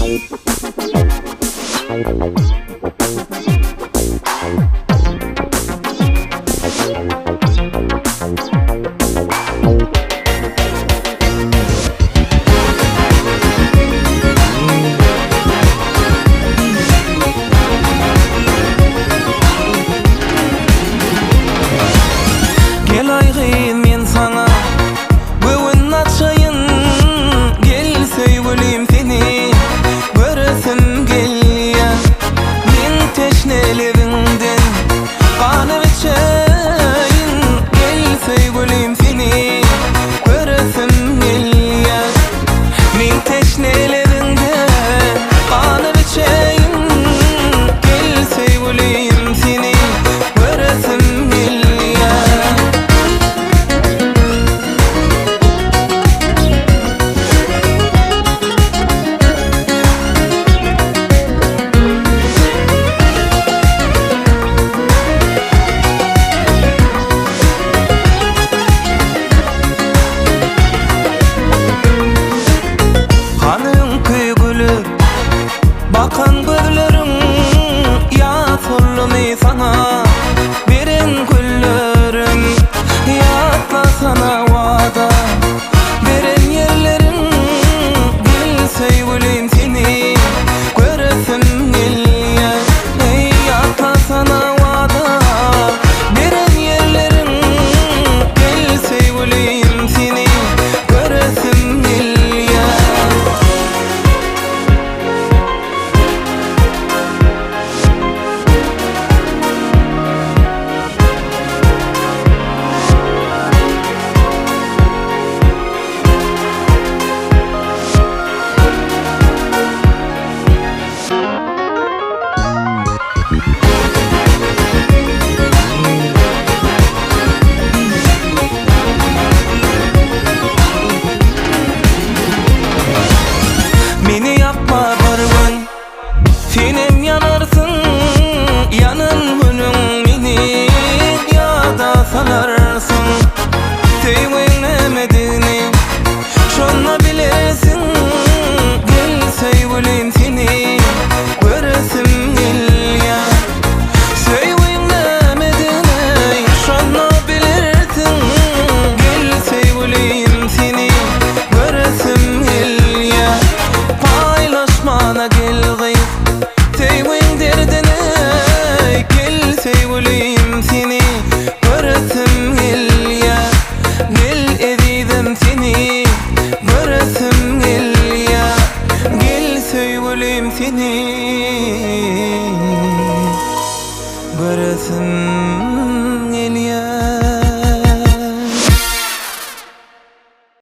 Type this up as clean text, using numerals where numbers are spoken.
Gel aygıyın men sana bugün açayın, gel sevgilim seni göresim gelýär. Men teşnelerinden kanıp içeyin, gel sevgilim seni göresim gelýär. Men teşnelerinden kanıp içeyin, gel sevgilim seni göresim gelýär. Bakan gözlerim ya sorlumy sana, beren güllerim yatla sana wada, beren yerlerim gel sevgilim seni göresim gelýär. Ey yatla sana wada, beren yerlerim gel sevgilim seni göresim gelýär. Meni yapma bargın, senem yanarsın, yanın günün meni yada salarsın. Sevgilemedini şonna bilersin, gel sevgilim seni göresim gelýär. Sevgilemedini şonna bilersin, gel sevgilim seni göresim gelýär. Paylaşmana gel gıyıp sevgin derdine, gel sevgilim seni göresim gelýär. Gel edidem seni göresim gelýär. Gel sevgilim seni göresim